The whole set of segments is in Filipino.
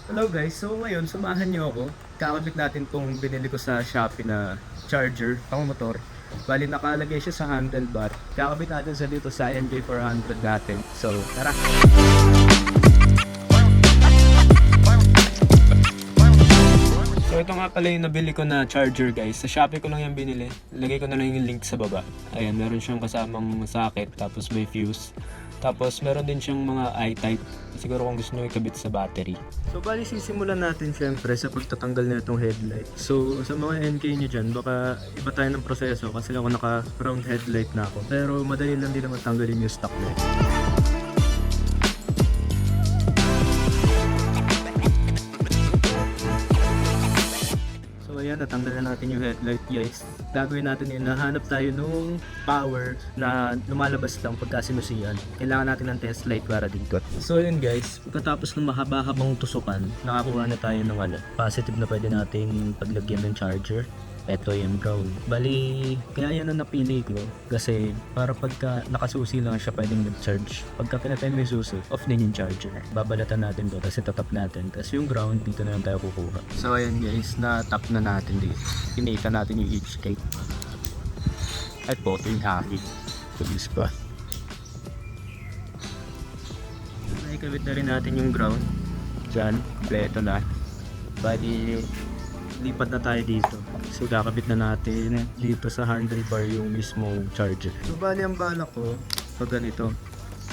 Hello guys, so ngayon samahan niyo ako. Kakabit natin tong binili ko sa Shopee na charger, pang motor. Bali nakalagay siya sa handlebar. Kakabit natin sa dito sa NJ400 natin. So tara! So ito nga pala yung nabili ko na charger guys. Sa Shopee ko lang yung binili. Lagay ko na lang yung link sa baba. Ayan, meron siyang kasamang socket, tapos may fuse. Tapos meron din siyang mga I-type. Siguro kung gusto nyo ikabit sa battery. So bali sisimulan natin syempre sa pagtatanggal na itong headlight. So sa mga NK nyo dyan, baka iba tayo ng proseso kasi ako naka round headlight na ako. Pero madali lang din naman tanggalin yung stock light. So ayan, natanggal na natin yung headlight guys. Gagawin natin yun, nahanap tayo nung power na lumalabas lang pagka sinusiyan. Kailangan natin ng test light para dito. So yun guys, pagkatapos ng mahaba-habang tusukan, nakakuha na tayo ng positive na pwede natin paglagyan ng charger. Ito yung brown. Bali, kaya yan ang napili ko kasi para pagka nakasusi lang siya pwedeng mag-charge. Pagka pinatay mo yung susi, off din yung charger. Babalatan natin to kasi tatap natin. Tapos yung ground, dito na lang tayo kukuha. So ayan guys, na-tap na natin dito. Kinita natin yung heat state. At boto yung haki. Tulis pa. Naikabit na rin natin yung ground. Diyan, kompleto na. Bali, lipat na tayo dito. So kakabit na natin dito sa handlebar yung mismo charger. So bali ang bala ko pag ganito,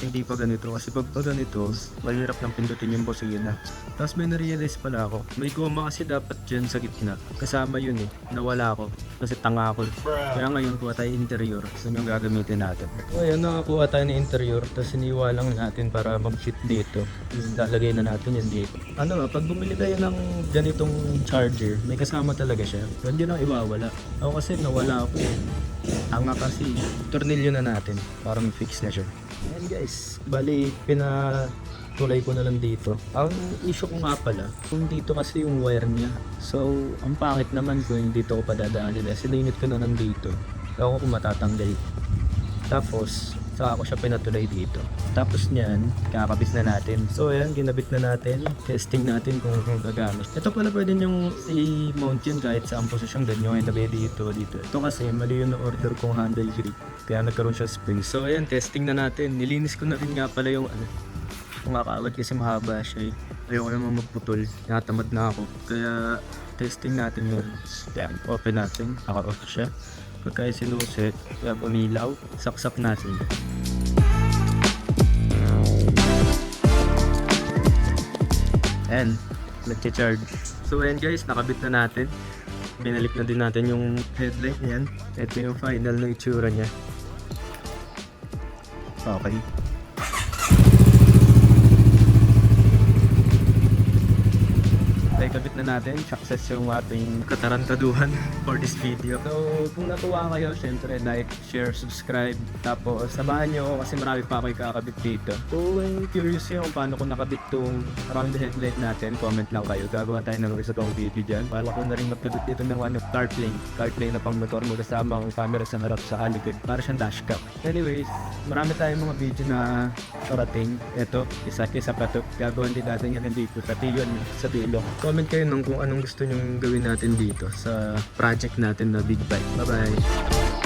hindi pa ganito kasi pag ganito mahirap lang pindutin yung bosina. Tapos may narealize pala ako, may goma kasi dapat dyan sa gitna, kasama yun nawala ko kasi tanga ako. Kaya ngayon kuha tayo interior, so yung gagamitin natin. So ayun, nakakuha tayo ng interior, tapos iniwa lang natin para mag-fit dito. Lalagay na natin yan dito. Pag bumili kayo ng ganitong charger, may kasama talaga siya, hindi lang iwawala. Ako kasi nawala ako tanga kasi, tornilyo na natin para mag-fix na siya. Ayan guys, bali pinatulay ko na lang dito. Ang issue ko nga pala, kung dito kasi yung wire niya. So, ang pangit naman kung dito ko padadaanin kasi linit ko na nandito. Ewan ko kung matatanggal. Tapos, saka ko siya pinatulay dito. Tapos niyan, kakabit na natin. So ayan, ginabit na natin. Testing natin kung gagamit. Ito pala pwede nyong i-mount yun kahit saan posisyon. Ganyan yung tabi dito. Ito kasi mali yung order kong handle grip. Kaya nagkaroon siya spring. So ayan, testing na natin. Nilinis ko na rin nga pala yung kung kakawad kasi mahaba siya Ayoko naman magputol. Natamad na ako. Kaya testing natin yun. Ayan, open natin. Naka-off siya. Pagka sinuset, kaya umilaw, saksak natin. And nag-charge. So ayan guys, nakabit na natin. Binalik na din natin yung headlight niyan. Ito yung final na itsura niya. Okay. Kabit na natin, success yung ating katarantaduhan for this video. So kung natuwa kayo, syempre like, share, subscribe, tapos samahan nyo ako kasi marami pa ako kakabit dito. Kung curious nyo kung paano ko nakabit tong round headlight natin, comment lang kayo. Gagawa tayo ng isa tong video dyan. Para ko na rin magkabit dito ng CarPlay na pang motor mo kasama ang camera sa harap sa likod. Para siyang dashcam. Anyways, marami tayong mga video na parating. Ito, isa pa to. Gagawin din natin yan dito, pati yun sa dulo. Comment kayo nung kung anong gusto nyong gawin natin dito sa project natin na Big Bike. Bye bye!